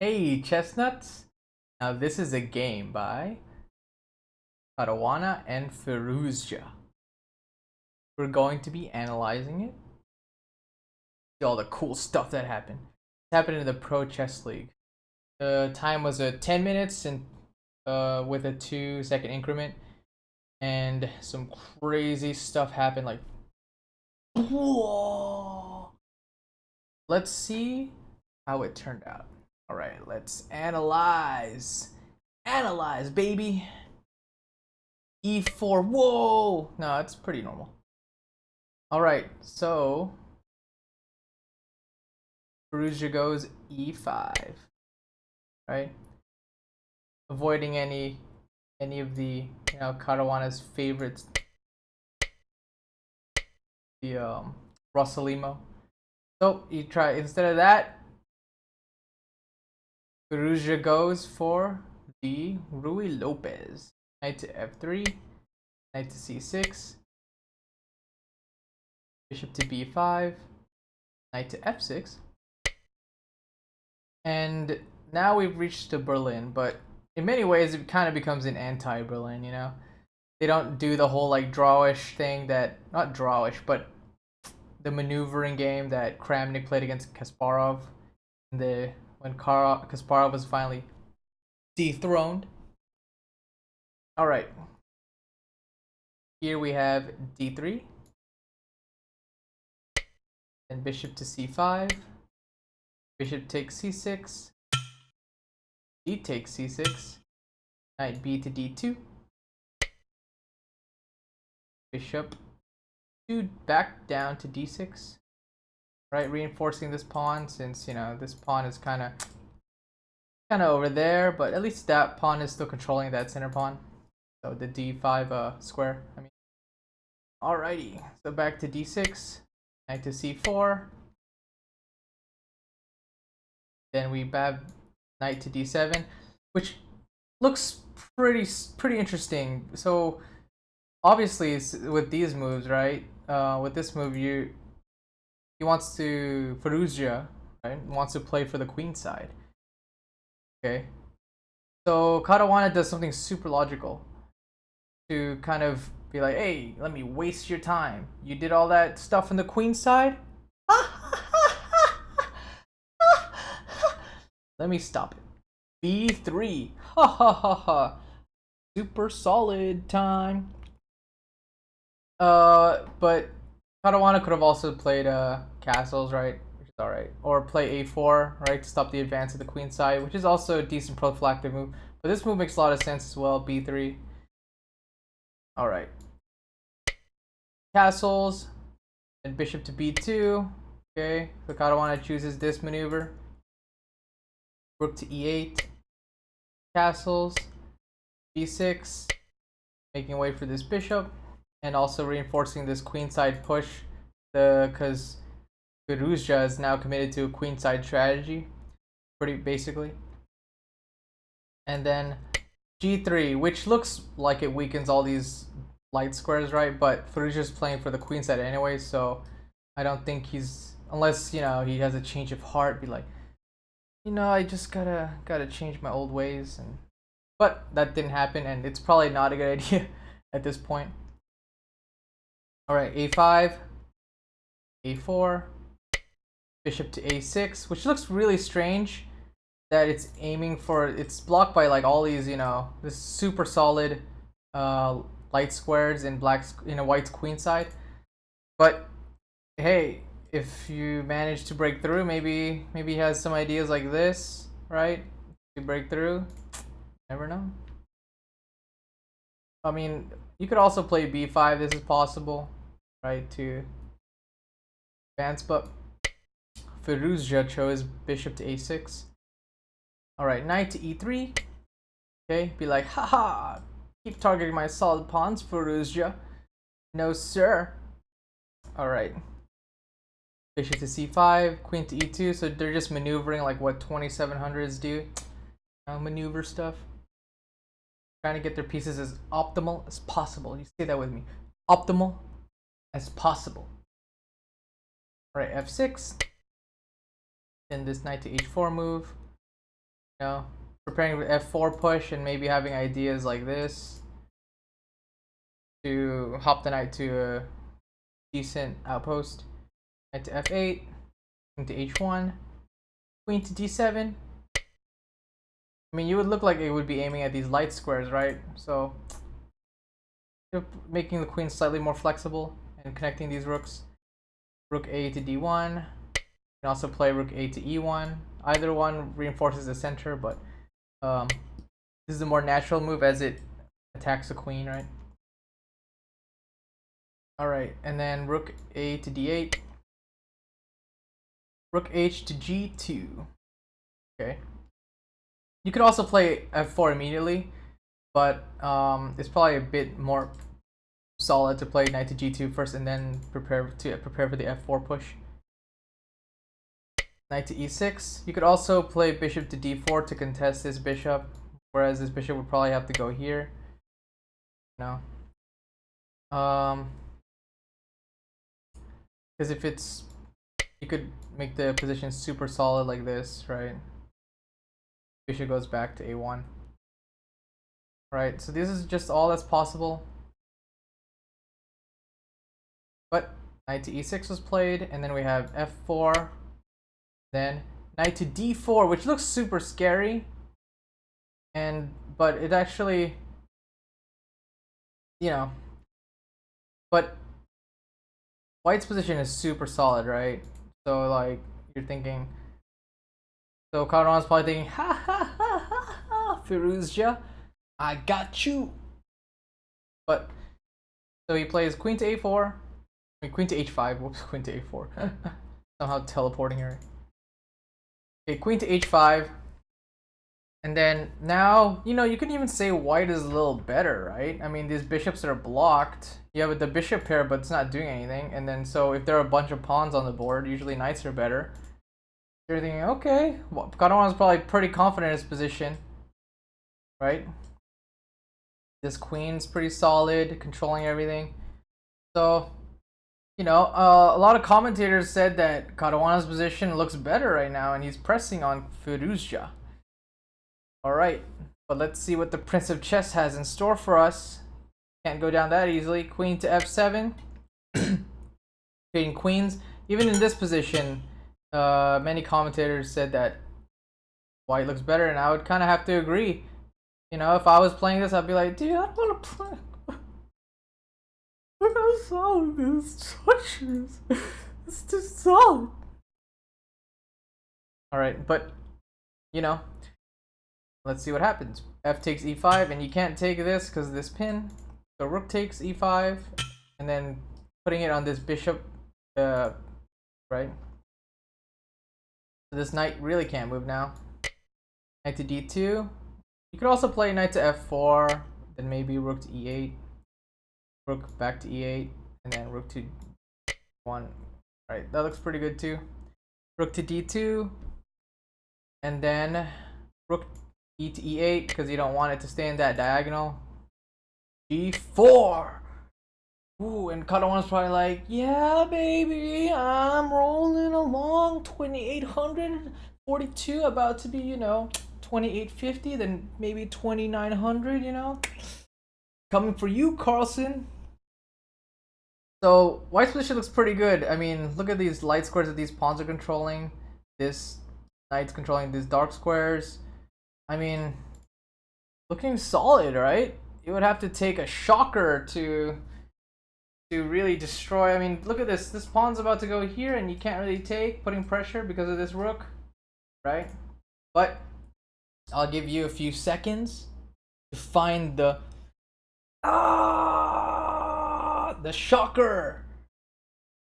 Hey, chestnuts! Now this is a game by Caruana and Firouzja. We're going to be analyzing it. See all the cool stuff that happened. It happened in the Pro Chess League. The time was 10 minutes and with a 2-second increment, and some crazy stuff happened. Like, whoa! Let's see how it turned out. All right, let's analyze. Analyze, baby. E4. Whoa! No, it's pretty normal. All right, so Firouzja goes E5, right? Avoiding any of the Caruana's favorites, the Rossalimo. So you try instead of that. Firouzja goes for the Rui Lopez. Knight to F3, knight to C6, bishop to B5, knight to F6. And now we've reached to Berlin, but in many ways it kind of becomes an anti-Berlin, you know? They don't do the whole like drawish thing that, not drawish, but the maneuvering game that Kramnik played against Kasparov when Kasparov was finally dethroned. All right. Here we have D3, and bishop to C5, bishop takes C6, D takes C6, knight B to D2, bishop 2 back down to D6, right? Reinforcing this pawn since this pawn is kind of over there, but at least that pawn is still controlling that center pawn. So the D5 square. I mean, alrighty. So back to D6, knight to C4. Then we have knight to D7, which looks pretty interesting. So obviously with these moves, right? With this move, he wants to Firouzja, right? Wants to play for the queen side. Okay. So Caruana does something super logical to kind of be like, hey, let me waste your time. You did all that stuff on the queen side? Let me stop it. B3. Ha ha ha ha. Super solid time. But Caruana could have also played castles, right? Which is alright. Or play A4, right? To stop the advance of the queen side, which is also a decent prophylactic move. But this move makes a lot of sense as well. B3. Alright. Castles. And bishop to B2. Okay. So Caruana chooses this maneuver. Rook to E8. Castles. B6. Making way for this bishop. And also reinforcing this queenside push, because Firouzja is now committed to a queenside strategy, pretty basically. And then G3, which looks like it weakens all these light squares, right? But Firouzja's playing for the queenside anyway, so I don't think he's, unless he has a change of heart, be like, I just gotta change my old ways, but that didn't happen, and it's probably not a good idea at this point. Alright, A5, A4, bishop to A6, which looks really strange that it's aiming for, it's blocked by like all these, this super solid light squares in white's queen side. But hey, if you manage to break through, maybe he has some ideas like this, right? To break through, never know. I mean, you could also play B5, this is possible, right, to advance, but Firouzja chose bishop to A6. Alright, knight to E3. Okay, be like, haha, keep targeting my solid pawns, Firouzja. No, sir. Alright. Bishop to C5, queen to E2, so they're just maneuvering like what 2700s do. Maneuver stuff. Trying to get their pieces as optimal as possible. You say that with me. Optimal as possible. Alright, F6. Then this knight to H4 move. You know, preparing for f4 push and maybe having ideas like this to hop the knight to a decent outpost. Knight to f8, king to h1, queen to d7. I mean, you would look like it would be aiming at these light squares, right? So you're making the queen slightly more flexible and connecting these rooks. Rook a to d1. You can also play rook a to e1. Either one reinforces the center, but this is a more natural move as it attacks the queen, right? Alright, and then rook a to d8. Rook h to g2. Okay. You could also play f4 immediately, but it's probably a bit more solid to play knight to g2 first and then prepare for the f4 push. Knight to e6. You could also play bishop to d4 to contest this bishop, whereas this bishop would probably have to go here. No. Because if it's, you could make the position super solid like this, right? Bishop goes back to a1. Right, so this is just all that's possible. But knight to e6 was played, and then we have f4, then knight to d4, which looks super scary, but it actually, you know, but white's position is super solid, right? So like you're thinking, so Caruana's probably thinking, ha ha ha ha ha, Firouzja, I got you. But so he plays queen to a4, I mean queen to h5. Whoops, queen to a4. Somehow teleporting her. Okay, queen to h5. And then now, you know, you can even say white is a little better, right? I mean, these bishops are blocked. You have the bishop pair, but it's not doing anything. And then, so if there are a bunch of pawns on the board, usually knights are better. You're thinking, okay, well, Caruana's probably pretty confident in his position, right? This queen's pretty solid, controlling everything. So, you know, a lot of commentators said that Caruana's position looks better right now, and he's pressing on Firouzja. Alright, but let's see what the Prince of Chess has in store for us. Can't go down that easily. Queen to f7. Creating queens. Even in this position, many commentators said that white looks better, and I would kind of have to agree. You know, if I was playing this, I'd be like, dude, I don't want to play. Look how solid this structure is. It's too solid. Alright, but, you know, let's see what happens. F takes e5, and you can't take this because of this pin. So rook takes e5, and then putting it on this bishop, right? So this knight really can't move now. Knight to d2. You could also play knight to f4, then maybe rook to e8, rook back to e8, and then rook to 1. Right, that looks pretty good too. Rook to d2, and then rook e to e8 because you don't want it to stay in that diagonal. g4. Ooh, and Caruana's probably like, yeah, baby, I'm rolling along 2842, about to be, you know, 2850, then maybe 2900, you know, coming for you, Carlsen. So white's position looks pretty good. I mean, look at these light squares that these pawns are controlling. This knight's controlling these dark squares. I mean, looking solid, right? It would have to take a shocker to really destroy. I mean, look at this. This pawn's about to go here, and you can't really take, putting pressure because of this rook, right? But I'll give you a few seconds to find the shocker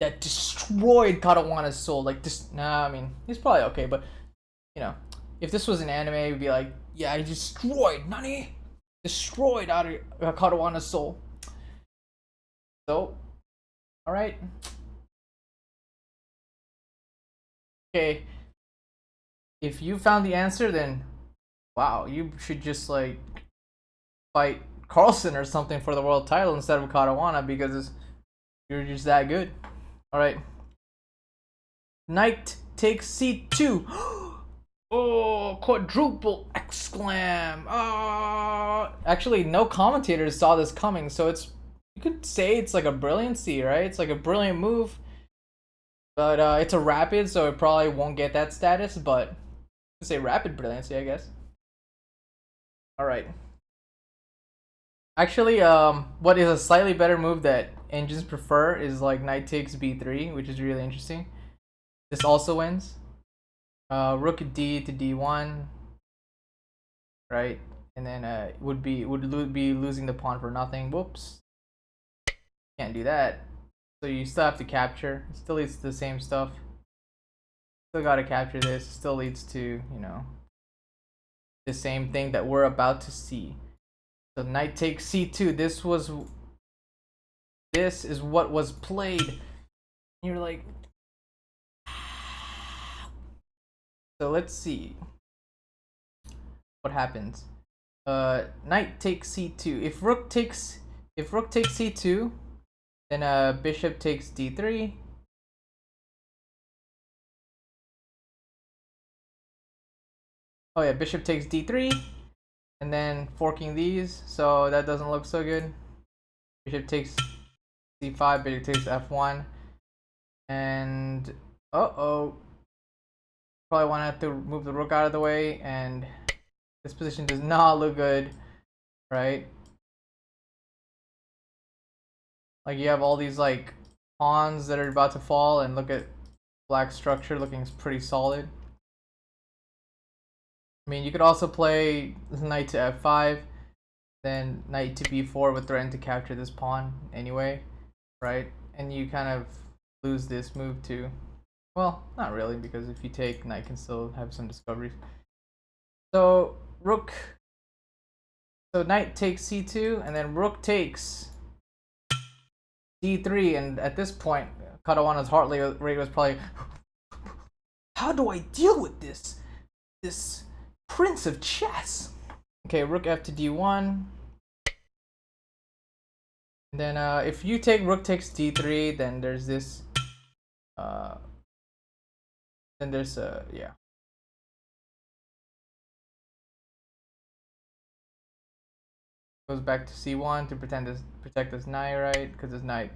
that destroyed Caruana's soul. Like this. Nah, I mean, he's probably okay, but you know, if this was an anime, it would be like, yeah, he destroyed Nani, destroyed Caruana's soul. So, all right. Okay. If you found the answer, then wow, you should just like fight Carlsen or something for the world title instead of Caruana because you're just that good. All right. Knight takes c2. Oh, quadruple exclam! Oh, actually, no commentators saw this coming, so you could say it's like a brilliancy, right? It's like a brilliant move, but it's a rapid, so it probably won't get that status. But say rapid brilliancy, I guess. All right. Actually, what is a slightly better move that engines prefer is like knight takes b3, which is really interesting. This also wins. Rook d to d1, right? And then would be losing the pawn for nothing. Whoops, can't do that. So you still have to capture. It still leads to the same stuff. Still gotta capture this. It still leads to, you know, the same thing that we're about to see. So knight takes c2. This is what was played. You're like, so let's see what happens. Knight takes c2. If rook takes c2, then bishop takes d3. Oh yeah, bishop takes d3, and then forking these, so that doesn't look so good. Bishop takes c5, bishop takes f1, and probably want to have to move the rook out of the way, and this position does not look good, right? Like you have all these like pawns that are about to fall, and look at black structure looking pretty solid. I mean, you could also play knight to f5, then knight to b4 with threaten to capture this pawn anyway, right? And you kind of lose this move too. Well, not really, because if you take, knight can still have some discoveries. So knight takes c2, and then rook takes d3, and at this point, Caruana's heart rate was probably, how do I deal with this prince of chess? Okay, rook f to d1. And then if you take rook takes d3, then there's this. Then there's yeah. Goes back to c1 to protect this knight, right? Because this knight.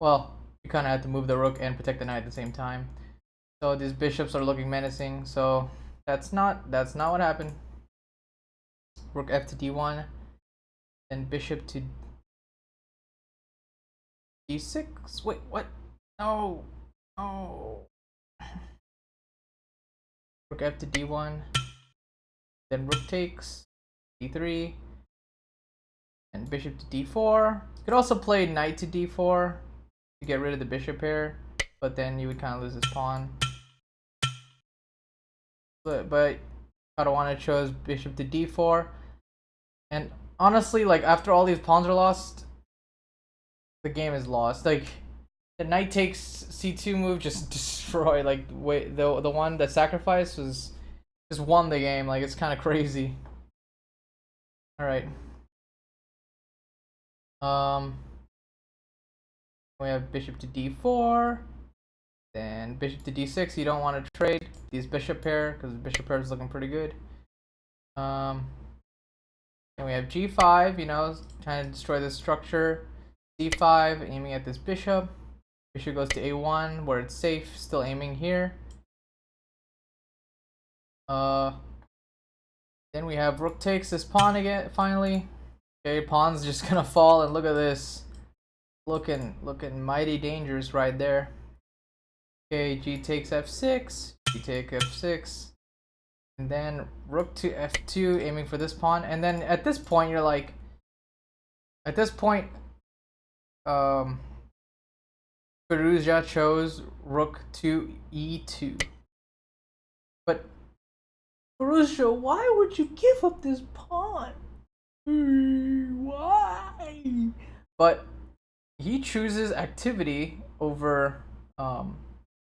Well, you kind of have to move the rook and protect the knight at the same time. So these bishops are looking menacing. So that's not what happened. Rook f to d1, then bishop to d6. Wait, what? No, no. Rook f to d1, then rook takes d3, and bishop to d4. You could also play knight to d4 to get rid of the bishop here, but then you would kind of lose this pawn. But Caruana chose bishop to d4, and honestly, like after all these pawns are lost, the game is lost. Like the knight takes c2 move just destroy. Like wait, the one that sacrificed was just won the game. Like it's kind of crazy. All right. We have bishop to d4, then bishop to d6. You don't want to trade these bishop pair because the bishop pair is looking pretty good. And we have g5. You know, trying to destroy this structure. d5, aiming at this bishop. Bishop goes to a1 where it's safe. Still aiming here. Then we have rook takes this pawn again. Finally, okay, pawn's just gonna fall, and look at this. Looking mighty dangerous right there. Okay, g takes f6, g take f6, and then rook to f2, aiming for this pawn. And then at this point, you're like, Firouzja chose rook to e2. But Firouzja, why would you give up this pawn? Why? But he chooses activity over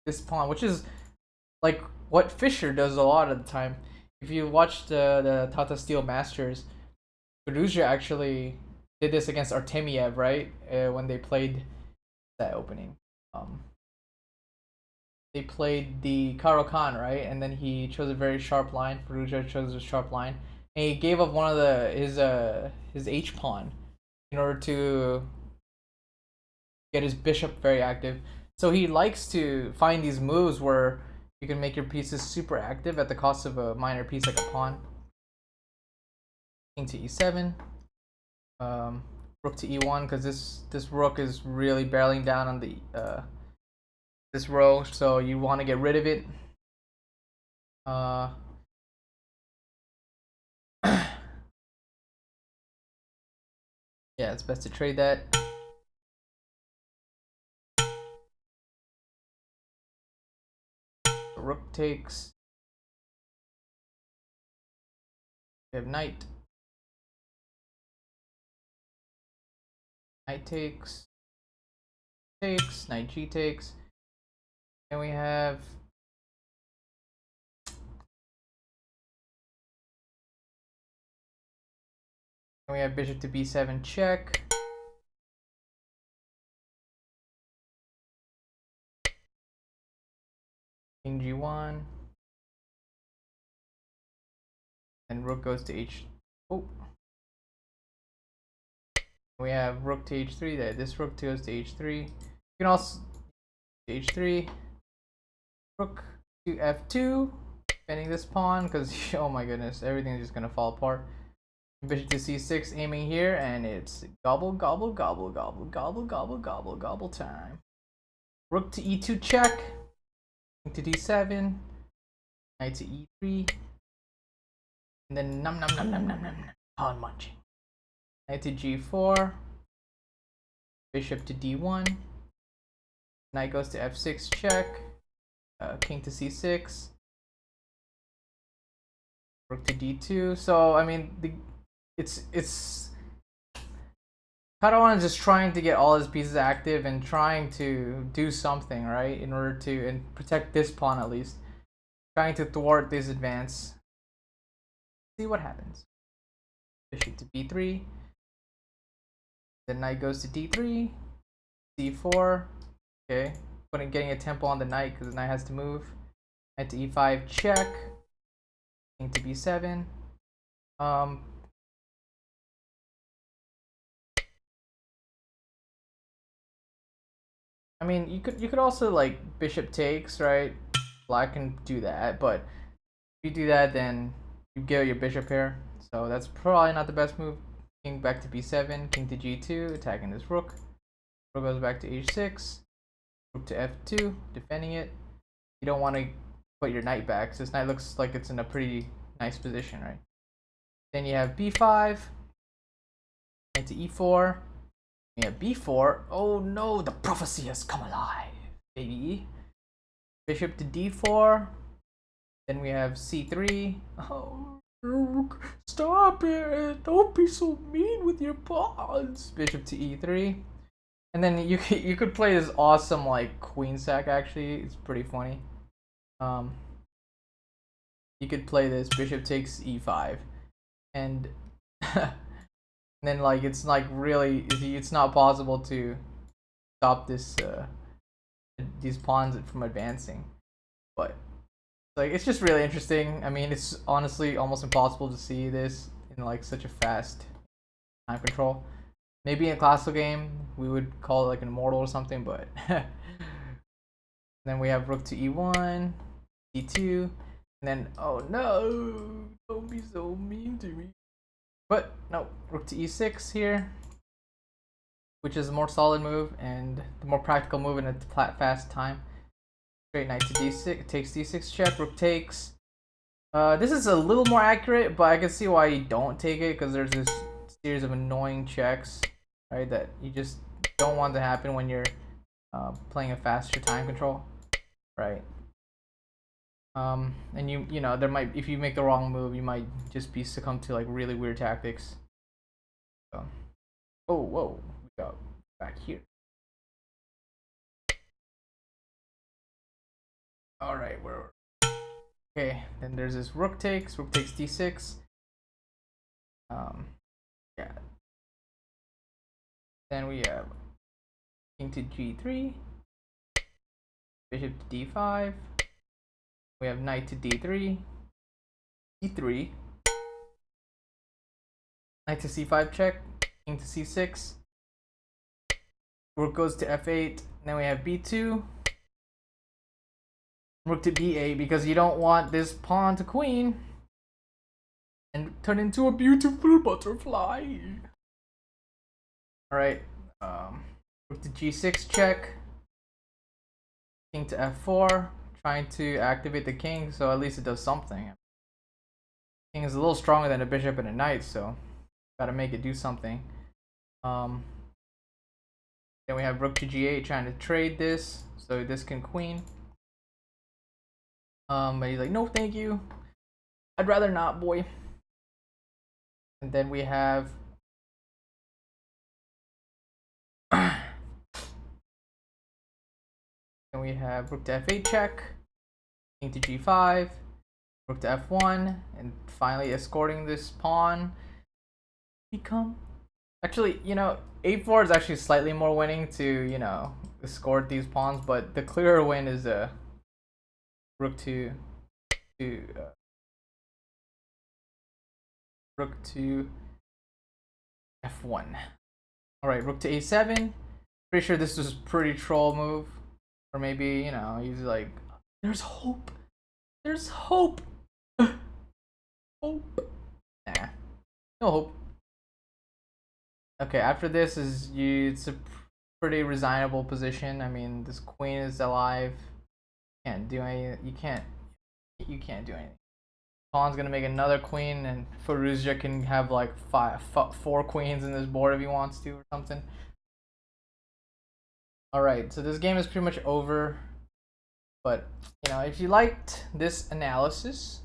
this pawn, which is like what Fischer does a lot of the time. If you watch the Tata Steel Masters, Firouzja actually did this against Artemiev, right? When they played that opening. they played the Caruana, right? And then he chose a very sharp line. Firouzja chose a sharp line, and he gave up one of his H pawn in order to get his bishop very active. So he likes to find these moves where you can make your pieces super active at the cost of a minor piece like a pawn. King to e7. Rook to e1 because this rook is really barreling down on the this row, so you want to get rid of it. Yeah, it's best to trade that. Rook takes. We have knight. Knight takes. Takes. Knight g takes. And we have. And we have bishop to b7 check. King g1. And rook goes to h. Oh. We have rook to h3. That this rook goes to h3. You can also h3. Rook to f2. Defending this pawn because oh my goodness, everything is just gonna fall apart. Bishop to c6, aiming here, and it's gobble gobble gobble gobble gobble gobble gobble gobble time. Rook to e2 check. King to d7. Knight to e3. And then num num num num num num pawn munching. Knight to g4. Bishop to d1. Knight goes to f6 check. King to c6. Rook to d2. So I mean, it's Caruana is just trying to get all his pieces active and trying to do something, right, in order to and protect this pawn at least. Trying to thwart this advance. See what happens. Bishop to b3. Then knight goes to d3. c4. Okay, getting a tempo on the knight because the knight has to move. Knight to e5 check. King to b7. I mean, you could also like bishop takes, right? Black can do that, but if you do that, then you get your bishop here. So that's probably not the best move. King back to b7, king to g2, attacking this rook. Rook goes back to h6. Rook to f2, defending it. You don't want to put your knight back, so this knight looks like it's in a pretty nice position, right? Then you have b5, knight to e4. You have b4. Oh no, the prophecy has come alive, baby. Bishop to d4. Then we have c3. Oh, stop it! Don't be so mean with your pawns. Bishop to e3. And then you could play this awesome like queen sack. Actually, it's pretty funny. You could play this bishop takes e5, and and then like it's like really it's not possible to stop this these pawns from advancing, but like it's just really interesting. I mean, it's honestly almost impossible to see this in like such a fast time control. Maybe in a classical game we would call it like an immortal or something, but then we have rook to e1, e2, and then oh no, don't be so mean to me. But no, rook to e6 here, which is a more solid move and the more practical move in a fast time. Straight knight to d6, takes d6 check, rook takes. This is a little more accurate, but I can see why you don't take it because there's this series of annoying checks, right, that you just don't want to happen when you're playing a faster time control, right? And you know there might, if you make the wrong move, you might just be succumb to like really weird tactics. So, oh whoa, we got back here. All right, we're okay. Then there's this rook takes d6. Yeah. Then we have king to g3, bishop to d5. We have knight to d3, e3, knight to c5 check, king to c6. Rook goes to f8. Then we have b2. Rook to b8 because you don't want this pawn to queen and turn into a beautiful butterfly. All right. Rook to g6 check. King to f4. Trying to activate the king, so at least it does something. King is a little stronger than a bishop and a knight, so gotta make it do something. Then we have rook to g8 trying to trade this, so this can queen. But he's like, no, thank you. I'd rather not, boy. And then we have rook to f8 check, king to g5, rook to f1, and finally escorting this pawn. Become actually, you know, a4 is actually slightly more winning to, you know, escort these pawns, but the clearer win is a rook to f1. All right, rook to a7. Pretty sure this was a pretty troll move. Or maybe, you know, he's like, there's hope. There's hope. Hope. Nah. No hope. Okay, after this it's a pretty resignable position. I mean, this queen is alive. Can't do any. You can't do anything. Pawn's gonna make another queen, and Firouzja can have like 4 queens in this board if he wants to or something. Alright, so this game is pretty much over. But, you know, if you liked this analysis,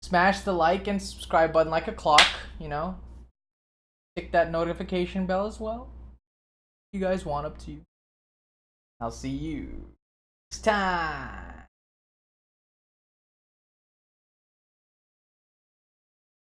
smash the like and subscribe button like a clock, you know. Tick that notification bell as well. You guys want up to you. I'll see you next time.